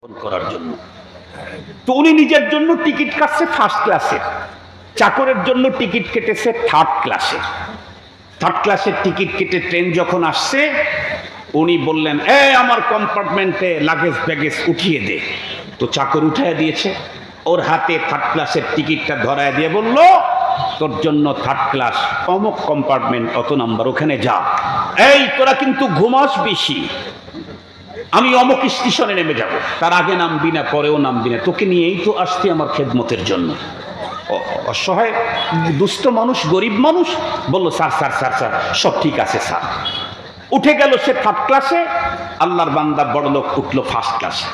করার জন্য। তো উনি নিজের জন্য টিকিট কাটছে ফার্স্ট ক্লাসে, চাকরের জন্য টিকিট কেটেছে থার্ড ক্লাসে। থার্ড ক্লাসের টিকিট কেটে ট্রেন যখন আসছে উনি বললেন, আমার কম্পার্টমেন্টে লাগেজ ব্যাগেজ উঠিয়ে দে। তো চাকর উঠিয়ে দিয়েছে, ওর হাতে থার্ড ক্লাসের টিকিটটা ধরায় দিয়ে বলল, তোর জন্য থার্ড ক্লাস, অমুক কম্পার্টমেন্ট, অত নাম্বার, ওখানে যা। তোরা কিন্তু ঘুমাস বেশি, আমি অমুক স্টেশনে নেমে যাব, তার আগে নামবি না পরেও নামবি না, তোকে নিয়েই তো আসছি আমার খেদমতের জন্য। অসহায় দুস্থ মানুষ, গরিব মানুষ বলল, স্যার স্যার স্যার স্যার সব ঠিক আছে স্যার। উঠে গেল সে থার্ড ক্লাসে। আল্লাহর বান্দা বড় লোক উঠলো ফার্স্ট ক্লাসে,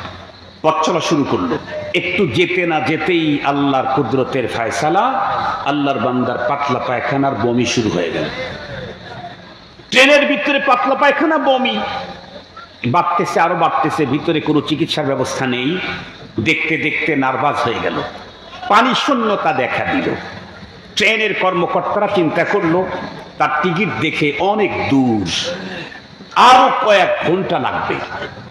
পথ চলা শুরু করলো। একটু যেতে না যেতেই আল্লাহর কুদরতের ফায়সালা, আল্লাহর বান্দার পাতলা পায়খানার বমি শুরু হয়ে গেল। ট্রেনের ভিতরে পাতলা পায়খানা, বমি বাড়তেছে, আরো বাড়তেছে, ভিতরে কোনো চিকিৎসার ব্যবস্থা নেই। দেখতে দেখতে নার্ভাস হয়ে গেল, পানি শূন্যতা দেখা দিল। ট্রেনের কর্মকর্তারা চিন্তা করলো তার টিকিট দেখে অনেক দূর, আরো কয়েক ঘন্টা লাগবে,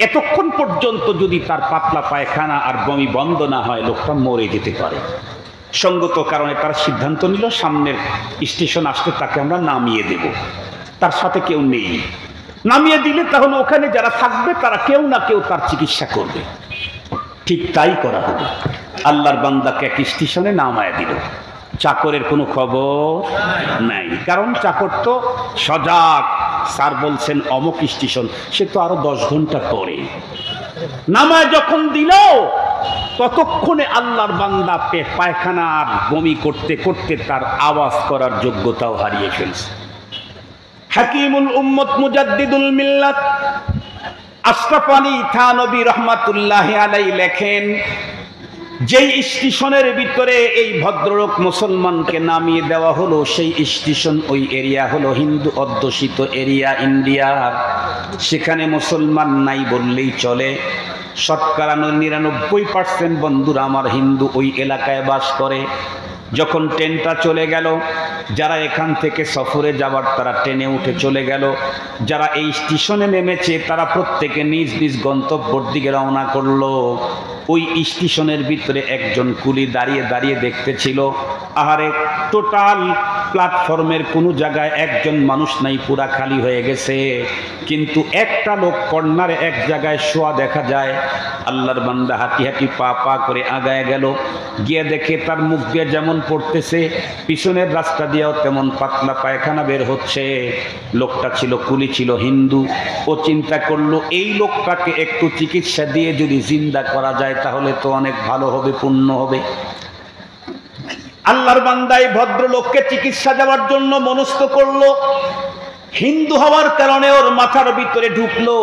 এতক্ষণ পর্যন্ত যদি তার পাতলা পায়খানা আর বমি বন্ধ না হয় লোকটা মরে যেতে পারে। সঙ্গত কারণে তারা সিদ্ধান্ত নিল সামনের স্টেশন আসতে তাকে আমরা নামিয়ে দেব, তার সাথে কেউ নেই। নামিয়ে দিলে তাহলে ওখানে যারা থাকবে তারা কেউ না কেউ তার চিকিৎসা করবে। ঠিক তাই করা হলো, আল্লাহর বান্দাকে এক স্টেশনে নামায় দিল। চাকরের কোনো খবর নাই, কারণ চাকর তো সজাগ, স্যার বলছেন অমুক স্টেশন, সে তো আরো 10 ঘন্টা পরে। নামায় যখন দিল ততক্ষণে আল্লাহর বান্দা পায়খানা আর বমি করতে করতে তার আওয়াজ করার যোগ্যতাও হারিয়ে ফেলছে। হাকিমুল উম্মত মুজাদ্দিদুল মিল্লাত আশরাফ আলী থানভী রাহমাতুল্লাহি আলাইহি লেখেন, যেই স্টেশনের ভিতরে এই ভদ্রলোক মুসলমানকে নামিয়ে দেওয়া হলো সেই স্টেশন, ওই এরিয়া হলো হিন্দু অধ্যুষিত এরিয়া ইন্ডিয়ার। সেখানে মুসলমান নাই বললেই চলে, শতকরা 99% বন্ধুরা আমার হিন্দু ওই এলাকায় বাস করে। যখন ট্রেনটা চলে গেল, যারা এখান থেকে সফরে যাবার তারা ট্রেনে উঠে চলে গেল, যারা এই স্টেশনে নেমেছে তারা প্রত্যেকে নিজ নিজ গন্তব্যের দিকে রওনা করলো। ওই স্টেশনের ভিতরে একজন কুলি দাঁড়িয়ে দাঁড়িয়ে দেখতেছিল, আহারে টোটাল প্ল্যাটফর্মের কোনো জায়গায় একজন মানুষ নাই, পুরা খালি হয়ে গেছে, কিন্তু একটা লোক কর্নারে এক জায়গায় শোয়া দেখা যায়। আল্লাহর বান্দা হাঁটি হাঁটি পা পা করে আগায় গেল, গিয়ে দেখে তার মুখ দিয়ে যেমন পড়তেছে পিছনের রাস্তা দিয়েও তেমন পাতলা পায়খানা বের হচ্ছে। লোকটা ছিল কুলি, ছিল হিন্দু। ও চিন্তা করলো এই লোকটাকে একটু চিকিৎসা দিয়ে যদি জিন্দা করা যায় তাহলে তো অনেক ভালো হবে, পুণ্য হবে। আল্লাহর বান্দা এই ভদ্রলোককে চিকিৎসা দেওয়ার জন্য মনস্থ করলো। হিন্দু হওয়ার কারণে ওর মাথার ভিতরে ঢুকলো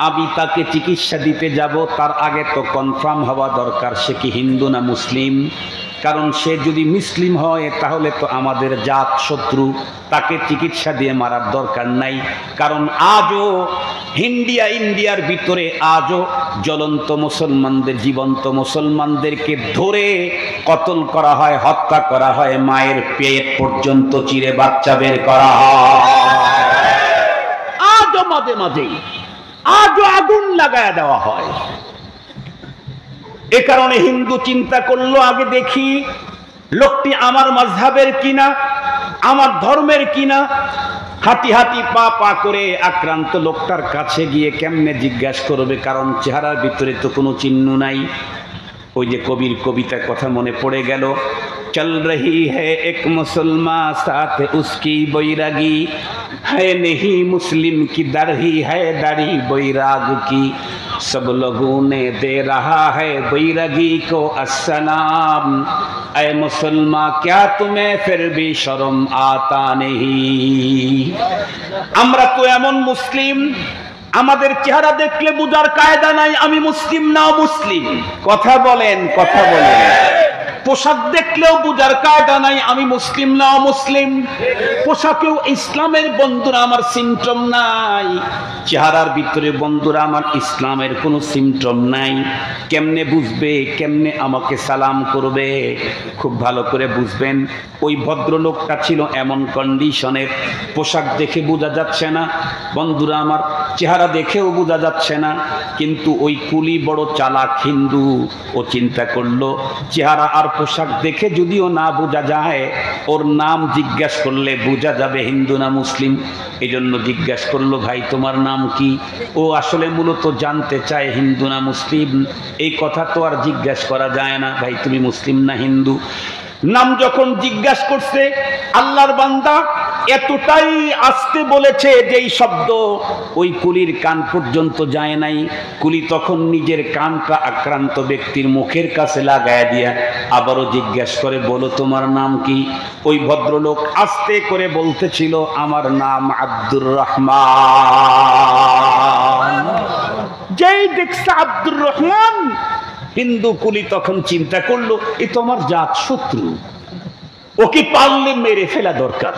আমি তাকে চিকিৎসা দিতে যাব, তার আগে তো কনফার্ম হওয়া দরকার সে কি হিন্দু না মুসলিম। কারণ সে যদি মুসলিম হয় তাহলে তো আমাদের জাত শত্রু, তাকে চিকিৎসা দিয়ে মারার দরকার নাই। কারণ আজও ইন্ডিয়ার ভিতরে আজও জ্বলন্ত মুসলমানদের, জীবন্ত মুসলমানদেরকে ধরে কতল করা হয়, হত্যা করা হয়, মায়ের পেট পর্যন্ত চিরে বাচ্চা বের করা হয়। আজও মাঝে মাঝে আজও আগুন লাগায় দেওয়া হয়। এ কারণে হিন্দু চিন্তা করলো আগে দেখি লোকটি আমার মাযহাবের কিনা, আমার ধর্মের কিনা। হাঁটি হাঁটি পা পা করে আক্রান্ত লোকটার কাছে গিয়ে কেমনে জিজ্ঞাসা করবে, কারণ চেহারার ভিতরে তো কোনো চিহ্ন নাই। ওই যে কবির কবিতার কথা মনে পড়ে গেল, চল রহি হ্যায় এক মুসলমান সাথ উসকি বৈরাগী, है नहीं मुस्लिम की दर ही है दरी बैराग की, सब लोगों ने दे रहा है बैरागी को अस्सलाम, ऐ मुसलमान क्या तुम्हें फिर भी शर्म आता नहीं। আমরা তো এমন মুসলিম, আমাদের চেহারা দেখলে বুঝার কায়দা নাই আমি মুসলিম না মুসলিম। কথা বলেন, কথা বলেন। পোশাক দেখলেও বুঝার কায়দা নাই আমি মুসলিম না অমুসলিম। পোশাকেও ইসলামের বন্ধুরা আমার সিমটম নাই, চেহারার ভিতরে বন্ধুরা আমার ইসলামের কোনো সিমটম নাই। কেমনে বুঝবে, কেমনে আমাকে সালাম করবে? খুব ভালো করে বুঝবেন, ওই ভদ্রলোকটা ছিল এমন কন্ডিশনের, পোশাক দেখে বোঝা যাচ্ছে না বন্ধুরা আমার, চেহারা দেখেও বোঝা যাচ্ছে না, কিন্তু ওই কুলি বড় চালাক হিন্দু। ও চিন্তা করলো চেহারা আর পোশাক দেখে যদিও না বোঝা যায়, ওর নাম জিজ্ঞাসা করলে বোঝা যাবে হিন্দু না মুসলিম। এই জন্য জিজ্ঞাসা করলো, ভাই তোমার নাম কি? ও আসলে মূলত জানতে চায় হিন্দু না মুসলিম। এই কথা তো আর জিজ্ঞাসা করা যায় না, ভাই তুমি মুসলিম না হিন্দু। নাম যখন জিজ্ঞাসা করছে, আল্লাহর বান্দা এতটাই আস্তে বলেছে যে এই শব্দ ওই কুলির কান পর্যন্ত যায় নাই। কুলি তখন নিজের কানটা আক্রান্ত ব্যক্তির মুখের কাছে লাগায় দিয়া আবারও জিজ্ঞাসা করে, বলো তোমার নাম কি? ওই ভদ্রলোক আস্তে করে বলতেছিল, আমার নাম আব্দুর রহমান। যেই দেখছে আব্দুর রহমান, হিন্দু কুলি তখন চিন্তা করলো এ তো আমার জাত শত্রু, ওকে পারলে মেরে ফেলা দরকার।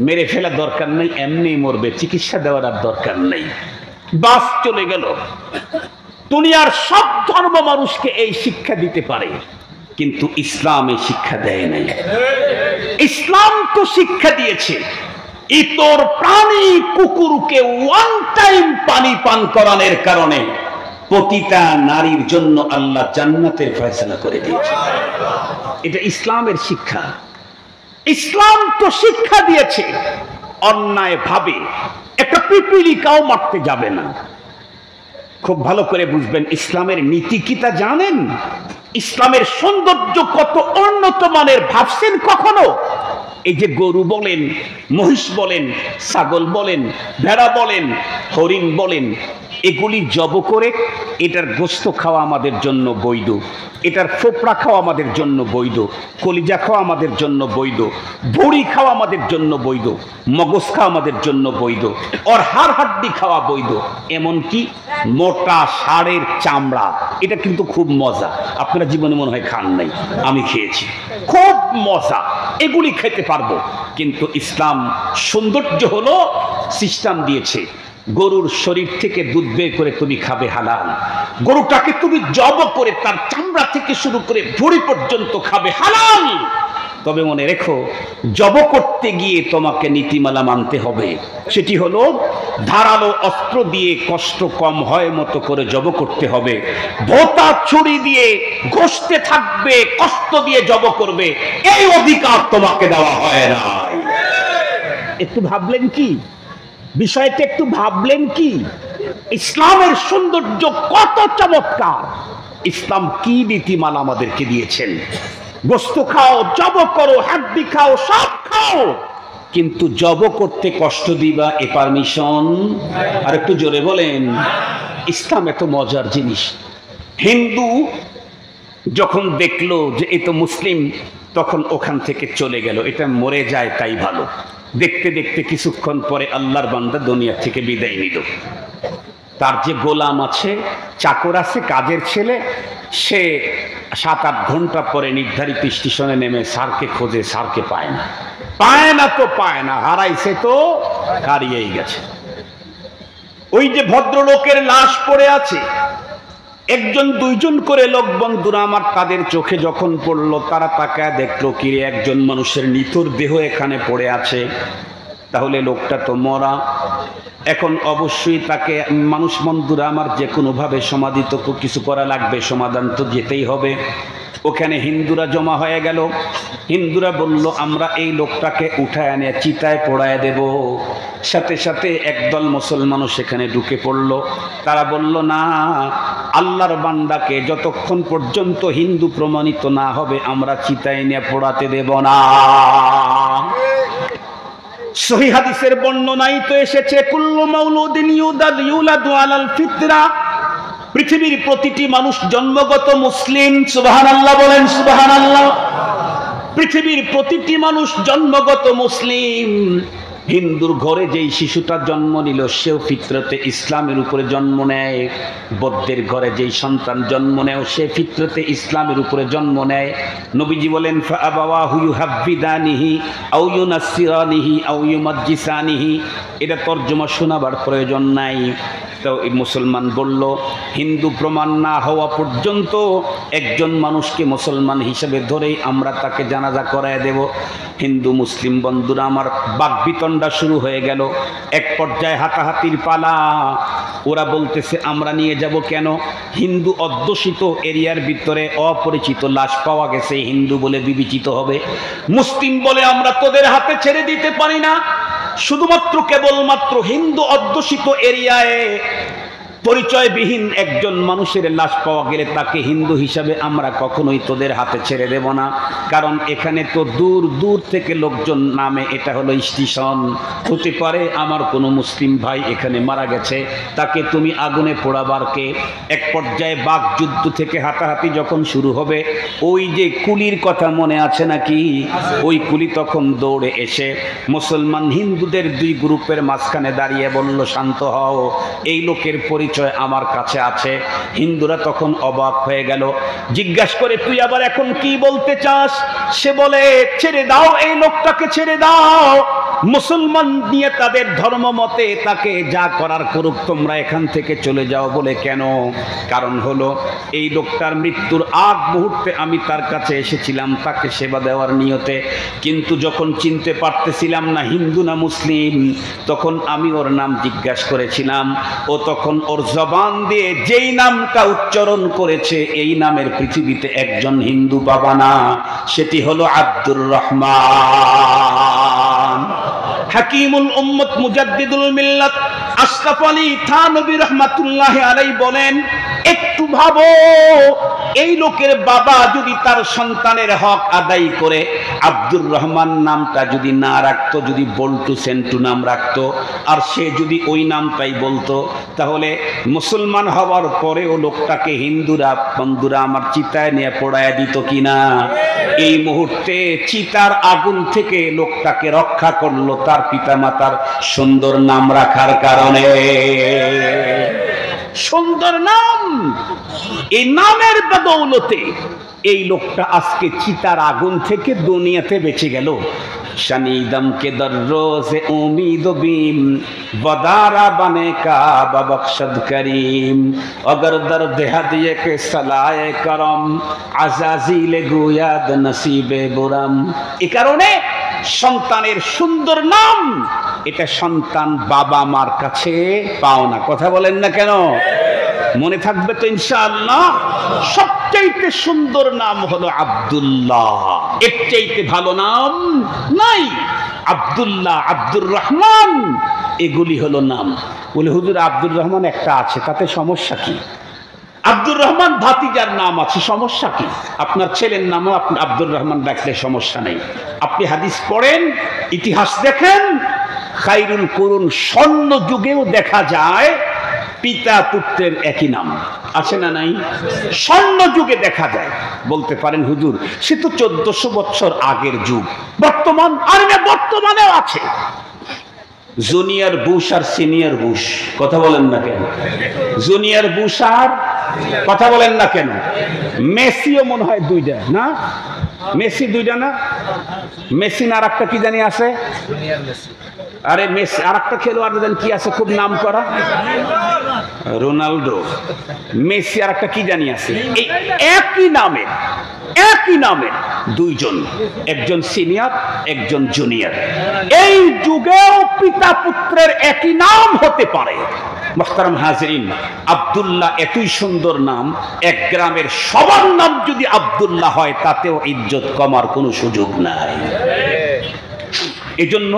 মেরে ফেলা দরকার নেই, এমনি মরবে, চিকিৎসা দেওয়ার আর দরকার নেই। বাস চলে গেল। দুনিয়ার সব ধর্ম মানুষকে এই শিক্ষা দিতে পারে, কিন্তু ইসলাম এই শিক্ষা দেয় নাই। ইসলাম তো শিক্ষা দিয়েছে ইতর প্রাণী কুকুরকে ওয়ান টাইম পানি পান করানোর কারণে প্রতিটা নারীর জন্য আল্লাহ জান্নাতের ফয়সালা করে দিয়েছে। এটা ইসলামের শিক্ষা। ইসলাম তো শিক্ষা দিয়েছে অন্যায় ভাবে একটা পিপিলিকাও মারতে যাবে না। খুব ভালো করে বুঝবেন ইসলামের নীতি কি তা জানেন? ইসলামের সৌন্দর্য কত উন্নত মানের ভাবছেন কখনো? এই যে গরু বলেন, মহিষ বলেন, ছাগল বলেন, ভেড়া বলেন, হরিণ বলেন, এগুলি জব করে এটার গোস্ত খাওয়া আমাদের জন্য বৈধ, এটার ফোপড়া খাওয়া আমাদের জন্য বৈধ, কলিজা খাওয়া আমাদের জন্য বৈধ, ভুঁড়ি খাওয়া আমাদের জন্য বৈধ, মগজ খাওয়া আমাদের জন্য বৈধ, ওর হাড় হাড্ডি খাওয়া বৈধ। এমনকি মোটা ষাঁড়ের চামড়া, এটা কিন্তু খুব মজা। আপনারা জীবনে মনে হয় খান নাই, আমি খেয়েছি, খুব মজা, এগুলি খেতে পারবো। কিন্তু ইসলাম সৌন্দর্য হলো সিস্টেম দিয়েছে, গরুর শরীর থেকে দুধ বের করে তুমি খাবে হালাল, গরুটাকে তুমি জব করে তার চামড়া থেকে শুরু করে ভুঁড়ি পর্যন্ত খাবে হালাল। তবে মনে রেখো, জব করতে গিয়ে তোমাকে নীতিমালা মানতে হবে। সেটি হলো ধারালো অস্ত্র দিয়ে কষ্ট কম হয় মতো করে জব করতে হবে। ভোঁতা ছুরি দিয়ে ঘষতে থাকবে, কষ্ট দিয়ে জব করবে, এই অধিকার তোমাকে দেওয়া হয় না। একটু ভাবলেন কি বিষয়টা? একটু ভাবলেন কি ইসলামের সৌন্দর্য কত চমৎকার? ইসলাম কি নীতিমালা আমাদেরকে দিয়েছেন? গোস্ত খাও, জব করো, হাড্ডি খাও, সব খাও, কিন্তু জব করতে কষ্ট দিবা এ পারমিশন। আর একটু জোরে বলেন। ইসলাম এত মজার জিনিস। হিন্দু যখন দেখলো যে এ তো মুসলিম, তখন ওখান থেকে চলে গেল, এটা মরে যায় তাই ভালো। দেখতে দেখতে কিছুক্ষণ পরে আল্লাহর বান্দা দুনিয়া থেকে বিদায় নিল। তার যে গোলাম আছে, চাকর আছে, কাজের ছেলে, সে 7-8 ঘন্টা পরে নির্ধারিত স্টেশনে নেমে স্যারকে খোঁজে, স্যারকে পায় না। পায় না তো পায় না, হারাইছে তো হারিয়েই গেছে। ওই যে ভদ্রলোকের লাশ পড়ে আছে, 1-2জন করে লোক বন্ধুরা আমার তাদের চোখে যখন পড়লো, তারা তাকায় দেখলো কিরে একজন মানুষের নিথর দেহ এখানে পড়ে আছে, তাহলে লোকটা তো মরা। এখন অবশ্যই তাকে মানুষ বন্ধুরা আমার যে কোনোভাবে সমাধি তো কিছু করা লাগবে, সমাধান তো যেতেই হবে। ওখানে হিন্দুরা জমা হয়ে গেল। হিন্দুরা বলল আমরা এই লোকটাকে উঠায় এনে চিতায় পোড়ায় দেব। সাথে সাথে একদল মুসলমানও সেখানে ঢুকে পড়ল। তারা বলল না, আল্লাহর বান্দাকে যতক্ষণ পর্যন্ত হিন্দু প্রমাণিত না হবে আমরা চিতায় নিয়ে পোড়াতে দেব না। সহিহ হাদিসের বর্ণনায় তো এসেছে, কুল্লু মাউলুদিন ইউলাদু আলাল ফিতরা, পৃথিবীর প্রতিটি মানুষ জন্মগত মুসলিম। সুবহানাল্লাহ বলেন, সুবহানাল্লাহ। পৃথিবীর প্রতিটি মানুষ জন্মগত মুসলিম, হিন্দুর ঘরে যেই শিশুটা জন্ম নিল সেও ফিতরতে ইসলামের উপরে জন্ম নেয়, বৌদ্ধের ঘরে যেই সন্তান জন্ম নেয় সে ফিতরতে ইসলামের উপরে জন্ম নেয়। নবীজি বলেন ফাআবাওয়াহু ইউহাব্বিদানিহি আও ইউনাসসিরানিহি আও ইউমাজ্জিসানিহি। এটা তর্জমা শোনাবার প্রয়োজন নাই। তো এই মুসলমান বলল হিন্দু প্রমাণ না হওয়া পর্যন্ত একজন মানুষকে মুসলমান হিসেবে ধরেই আমরা তাকে জানাজা করায় দেব। হিন্দু মুসলিম বন্ধুরা আমার বাকবিতণ্ডা শুরু হয়ে গেল। এক পর্যায়ে হাতাহাতির পালা। ওরা বলতেছে আমরা নিয়ে যাব কেন? হিন্দু অধ্যুষিত এরিয়ার ভিতরে অপরিচিত লাশ পাওয়া গেছে, হিন্দু বলে বিবেচিত হবে। মুসলিম বলে আমরা তোদের হাতে ছেড়ে দিতে পারি না। শুধুমাত্র কেবলমাত্র হিন্দু অধ্যুষিত এরিয়ায় পরিচয়বিহীন একজন মানুষের লাশ পাওয়া গেলে তাকে হিন্দু হিসাবে আমরা কখনোই তোদের হাতে ছেড়ে দেব না। কারণ এখানে তো দূর দূর থেকে লোকজন নামে, এটা হলো স্টেশন। হতে পারে আমার কোনো মুসলিম ভাই এখানে মারা গেছে, তাকে তুমি আগুনে পোড়াবার কে? এক পর্যায়ে বাকযুদ্ধ থেকে হাতাহাতি যখন শুরু হবে, ওই যে কুলির কথা মনে আছে নাকি? ওই কুলি তখন দৌড়ে এসে মুসলমান হিন্দুদের দুই গ্রুপের মাঝখানে দাঁড়িয়ে বলল শান্ত হও, এই লোকের পরিচয় আমার কাছে আছে। হিন্দুরা তখন অবাক হয়ে গেল, জিজ্ঞাসা করে তুই আবার এখন কি বলতে চাস? সে বলে ছেড়ে দাও, এই লোকটাকে ছেড়ে দাও। মুসলমান নিয়ে তাদের ধর্ম মতে তাকে যা করার করুক, তোমরা এখান থেকে চলে যাও। বলে কেন? কারণ হলো এই লোকটার মৃত্যুর আগ মুহূর্তে আমি তার কাছে এসেছিলাম তাকে সেবা দেওয়ার নিয়তে, কিন্তু যখন চিনতে পারতেছিলাম না হিন্দু না মুসলিম, তখন আমি ওর নাম জিজ্ঞাসা করেছিলাম। ও তখন ওর জবান দিয়ে যেই নামটা উচ্চারণ করেছে, এই নামের পৃথিবীতে একজন হিন্দু পাবা না, সেটি হলো আব্দুর রহমান। হাকিমুল উম্মত মুজাদ্দিদুল মিল্লাত আশরাফ আলী থানভী রাহমাতুল্লাহি আলাইহি বলেন, একটু ভাবো, এই লোকের বাবা যদি তার সন্তানের হক আদায় করে আব্দুর রহমান নামটা যদি না রাখতো, যদি বল্টু সেন্টু নাম রাখতো, আর সে যদি ওই নামটাই বলতো, তাহলে মুসলমান হওয়ার পরেও লোকটাকে হিন্দুরা বন্ধুরা আমার চিতায় নিয়ে পোড়ায় দিত কিনা? এই মুহূর্তে চিতার আগুন থেকে লোকটাকে রক্ষা করলো তার পিতামাতার সুন্দর নাম রাখার কারণে। সুন্দর নাম, এই নামের বদৌলতে এই লোকটা আজকে চিতার আগুন থেকে দুনিয়াতে বেঁচে গেল। शनीदम के दर्रो से उम्मीद बीम वदारा बने का बबख्शद करीम अगर दर्द हदिये के सलाए करम आजाजिले गुयाद नसीबे बुरम। এই কারণে সন্তানের সুন্দর নাম এটা সন্তান বাবা মার কাছে পাও না। কথা বলেন না কেন? মনে থাকবে তো ইনশাআল্লাহ। সবচাইতে সুন্দর নাম হলো আব্দুল্লাহ, এর চাইতে ভালো নাম নাই। আব্দুল্লাহ, আব্দুর রহমান, এগুলি হলো নাম। বলে হুজুর আব্দুর রহমান একটা আছে, তাতে সমস্যা কি? আব্দুর রহমান ভাতিজার নাম আছে, সমস্যা কি? আপনার ছেলের নামও আপনি আব্দুর রহমান রাখলে সমস্যা নেই। আপনি হাদিস পড়েন, ইতিহাস দেখেন, খায়রুল কুরুন স্বর্ণ যুগেও দেখা যায় পিতা পুত্রের একই নাম আছে না নাই? স্বর্ণ যুগে দেখা যায়। বলতে পারেন হুজুর সে তো 1400 বছর আগের যুগ, বর্তমান আর না, বর্তমানেও আছে। জুনিয়র বুশ আর সিনিয়র বুশ, কথা বলেন না কেন? জুনিয়র বুশ আর কথা বলেন না কেন? মেসিও মনে হয় দুইটা না? মেসি দুইটা না? মেসি আর একটা কি জানি আছে? আরে মেসি আর একটা খেলোয়াড় জানি কি আছে খুব নাম করা, রোনাল্ডো। মেসি আর একটা কি জানি আছে, এই একই নামের দুইজন, একজন সিনিয়র একজন জুনিয়র। এই যুগেও পিতা পুত্রের একই নাম হতে পারে। মুহতারাম হাজিরিন, আব্দুল্লাহ এতই সুন্দর নাম, এক গ্রামের সবার নাম যদি আব্দুল্লাহ হয় তাতেও ইজ্জত কমার কোনো সুযোগ নাই। এজন্য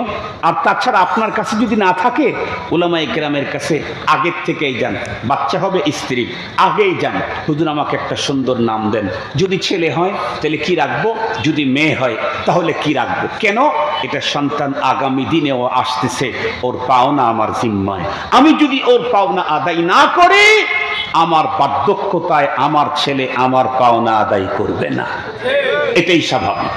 আর তাছাড়া আপনার কাছে যদি না থাকে উলামায়ে কেরামের কাছে আগের থেকেই যান। বাচ্চা হবে স্ত্রী, আগেই যান, হুজুর আমাকে একটা সুন্দর নাম দেন। যদি ছেলে হয় তাহলে কি রাখবো, যদি মেয়ে হয় তাহলে কি রাখবো। কেন? এটা সন্তান আগামী দিনেও আসতেছে, ওর পাওনা আমার জিম্মায়। আমি যদি ওর পাওনা আদায় না করি, আমার বার্ধক্যতায় আমার ছেলে আমার পাওনা আদায় করবে না। এটাই স্বাভাবিক।